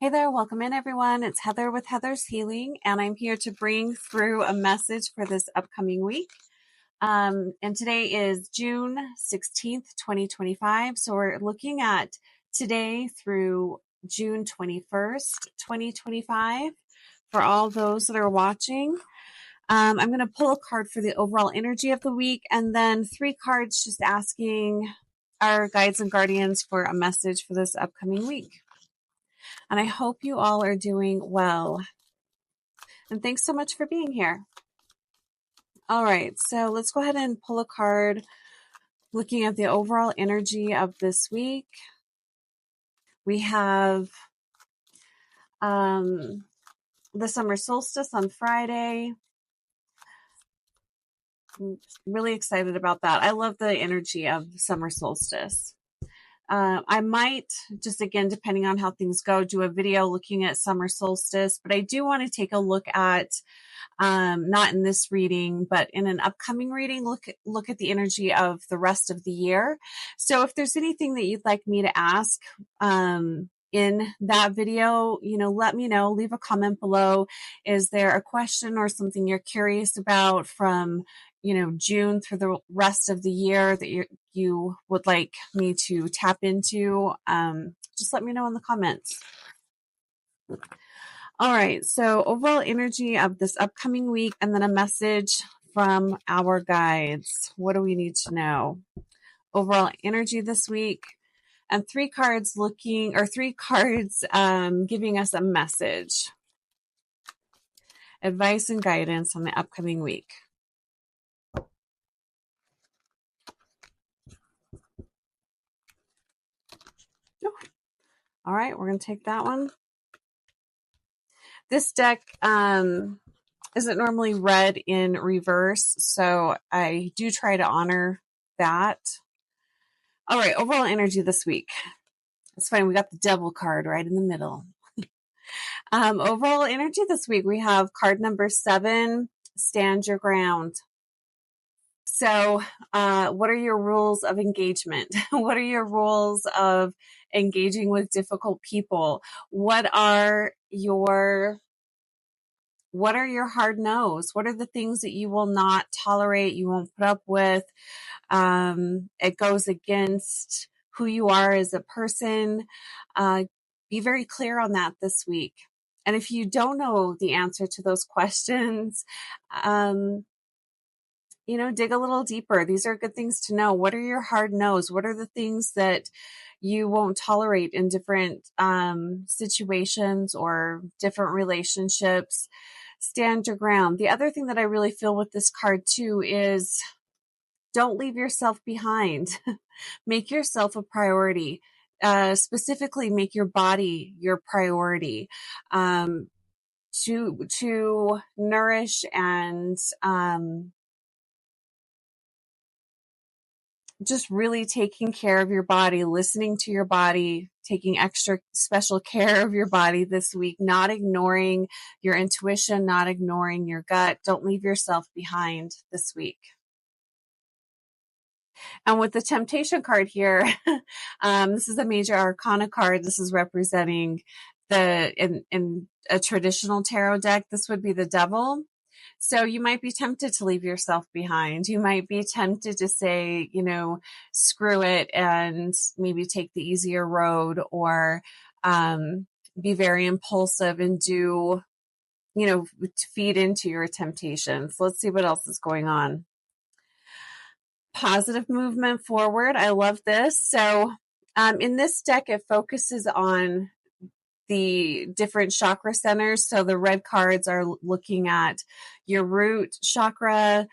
Hey there, welcome in everyone. It's Heather with Heather's Healing, and I'm here to bring through a message for this upcoming week. And today is June 16th, 2025. So we're looking at today through June 21st, 2025. For all those that are watching, I'm going to pull a card for the overall energy of the week, and then 3 cards just asking our guides and guardians for a message for this upcoming week. And I hope you all are doing well. And thanks so much for being here. All right, so let's go ahead and pull a card looking at the overall energy of this week. We have the summer solstice on Friday. I'm really excited about that. I love the energy of summer solstice. I might, just again, depending on how things go, do a video looking at summer solstice, but I do want to take a look at, not in this reading, but in an upcoming reading, look at the energy of the rest of the year. So if there's anything that you'd like me to ask, in that video, let me know, leave a comment below. Is there a question or something you're curious about from June through the rest of the year that you would like me to tap into? Just let me know in the comments. All right, so overall energy of this upcoming week, and then a message from our guides. What do we need to know? Overall energy this week, and 3 cards giving us a message, advice and guidance on the upcoming week. All right, we're going to take that one. This deck isn't normally read in reverse, so I do try to honor that. All right, overall energy this week. It's fine. We got the devil card right in the middle. Overall energy this week, we have card number 7, stand your ground. So what are your rules of engagement? What are your rules of engaging with difficult people? What are your hard no's? What are the things that you will not tolerate, you won't put up with? It goes against who you are as a person. Be very clear on that this week. And if you don't know the answer to those questions, dig a little deeper. These are good things to know. What are your hard no's? What are the things that you won't tolerate in different situations or different relationships? Stand your ground. The other thing that I really feel with this card too is don't leave yourself behind. Make yourself a priority. Specifically, make your body your priority. To nourish and just really taking care of your body, listening to your body, taking extra special care of your body this week, not ignoring your intuition, not ignoring your gut. Don't leave yourself behind this week. And with the temptation card here, this is a major arcana card. This is representing in a traditional tarot deck, this would be the devil. So you might be tempted to leave yourself behind. You might be tempted to say, screw it and maybe take the easier road, or be very impulsive and do, to feed into your temptations. Let's see what else is going on. Positive movement forward. I love this. So in this deck, it focuses on the different chakra centers. So the red cards are looking at your root chakra,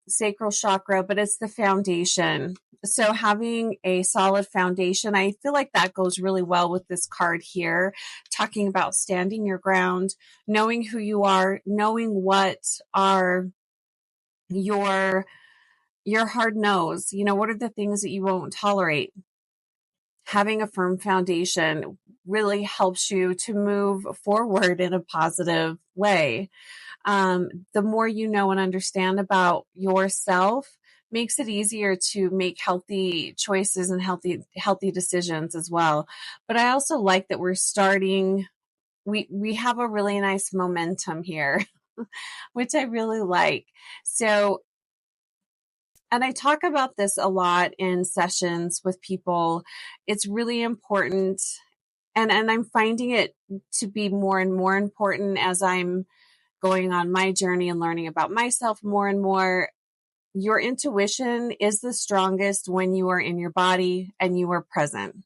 sacral chakra, but it's the foundation. So having a solid foundation, I feel like that goes really well with this card here, talking about standing your ground, knowing who you are, knowing what are your hard no's, what are the things that you won't tolerate. Having a firm foundation really helps you to move forward in a positive way. The more you know and understand about yourself, makes it easier to make healthy choices and healthy decisions as well. But I also like that we're starting, we have a really nice momentum here, which I really like. So, and I talk about this a lot in sessions with people. It's really important. And I'm finding it to be more and more important as I'm going on my journey and learning about myself more and more. Your intuition is the strongest when you are in your body and you are present.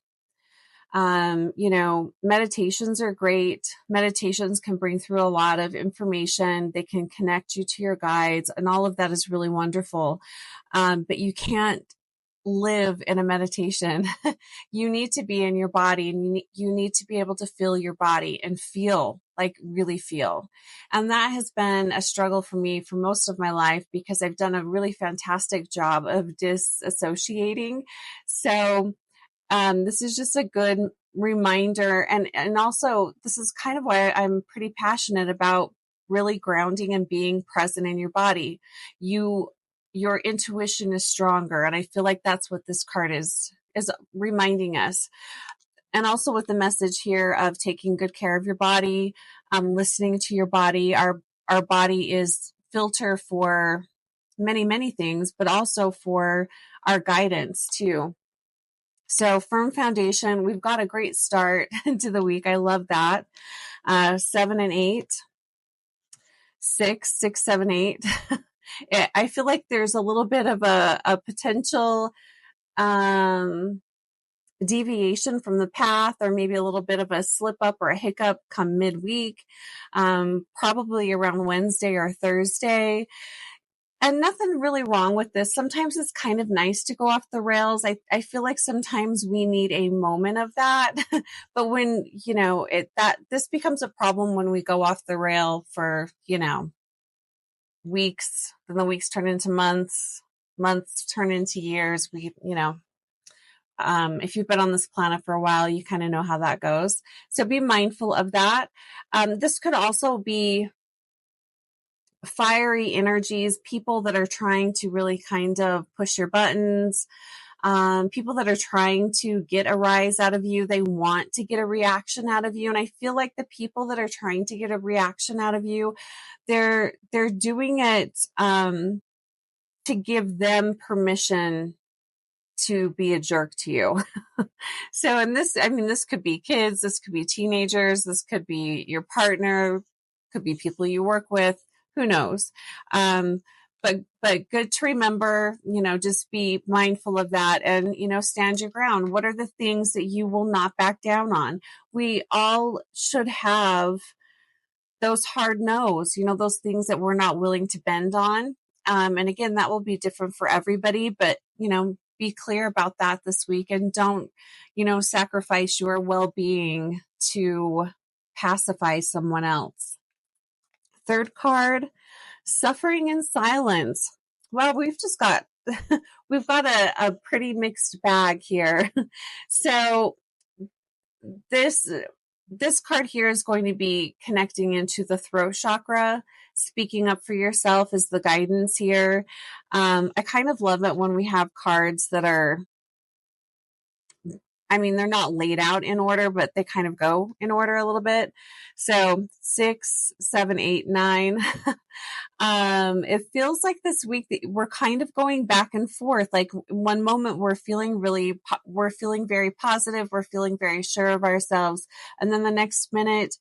Meditations are great. Meditations can bring through a lot of information. They can connect you to your guides, and all of that is really wonderful. But you can't live in a meditation. You need to be in your body, and you need to be able to feel your body and feel, like really feel. And that has been a struggle for me for most of my life because I've done a really fantastic job of disassociating. So this is just a good reminder. And also, this is kind of why I'm pretty passionate about really grounding and being present in your body. Your intuition is stronger. And I feel like that's what this card is reminding us. And also with the message here of taking good care of your body, listening to your body. Our body is filter for many, many things, but also for our guidance too. So firm foundation, we've got a great start to the week. I love that. 7 and 8, 6, 6, 7, 8. I feel like there's a little bit of a potential deviation from the path, or maybe a little bit of a slip up or a hiccup come midweek, probably around Wednesday or Thursday. And nothing really wrong with this. Sometimes it's kind of nice to go off the rails. I feel like sometimes we need a moment of that. But when, this becomes a problem when we go off the rail for, weeks, then the weeks turn into months, months turn into years. If you've been on this planet for a while, you kind of know how that goes. So be mindful of that. This could also be fiery energies, people that are trying to really kind of push your buttons, people that are trying to get a rise out of you. They want to get a reaction out of you. And I feel like the people that are trying to get a reaction out of you, they're doing it to give them permission to be a jerk to you. So, and this could be kids, this could be teenagers, this could be your partner, could be people you work with, who knows? But good to remember, just be mindful of that and, stand your ground. What are the things that you will not back down on? We all should have those hard no's, those things that we're not willing to bend on. And again, that will be different for everybody, but, be clear about that this week and don't, sacrifice your well-being to pacify someone else. Third card, suffering in silence. Well, we've got a pretty mixed bag here. So this card here is going to be connecting into the throat chakra. Speaking up for yourself is the guidance here. I kind of love it when we have cards that are, they're not laid out in order, but they kind of go in order a little bit. So 6, 7, 8, 9. It feels like this week that we're kind of going back and forth. Like one moment we're feeling very positive. We're feeling very sure of ourselves. And then the next minute,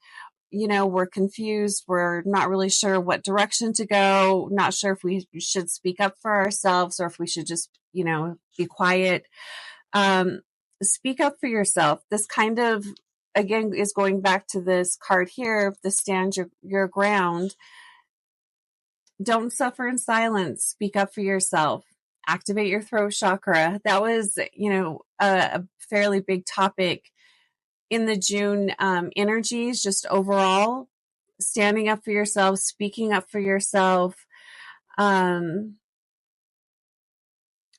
we're confused. We're not really sure what direction to go. Not sure if we should speak up for ourselves or if we should just, be quiet. Speak up for yourself. This kind of, again, is going back to this card here, the stand your ground. Don't suffer in silence. Speak up for yourself. Activate your throat chakra. That was, a fairly big topic in the June energies, just overall. Standing up for yourself, speaking up for yourself,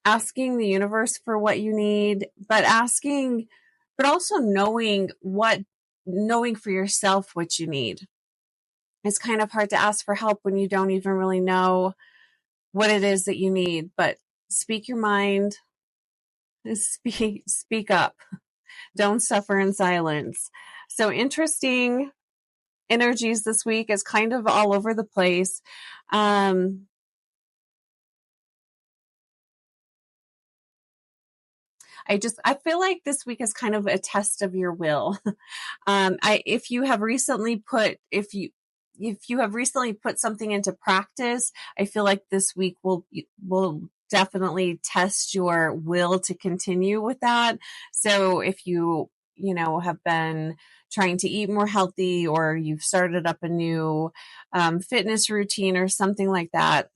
asking the universe for what you need, but also knowing for yourself what you need. It's kind of hard to ask for help when you don't even really know what it is that you need, but Speak your mind. Speak up. Don't suffer in silence. So interesting energies this week is kind of all over the place. I feel like this week is kind of a test of your will. If you have recently put something into practice, I feel like this week will definitely test your will to continue with that. So if you have been trying to eat more healthy, or you've started up a new fitness routine or something like that,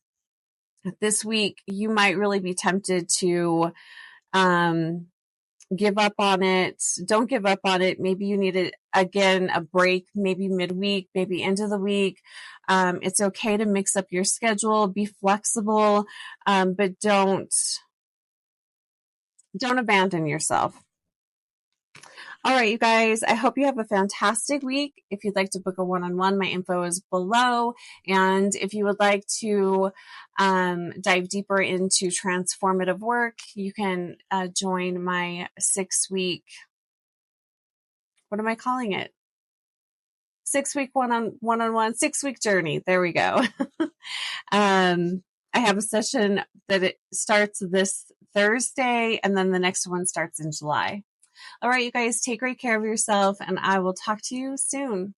this week you might really be tempted to give up on it. Don't give up on it. Maybe you need a break, maybe midweek, maybe end of the week. It's okay to mix up your schedule, be flexible, but don't abandon yourself. All right, you guys, I hope you have a fantastic week. If you'd like to book a one-on-one, my info is below. And if you would like to dive deeper into transformative work, you can join my 6-week, what am I calling it? 6-week one-on-one, 6-week journey. There we go. I have a session that it starts this Thursday, and then the next one starts in July. All right, you guys, take great care of yourself, and I will talk to you soon.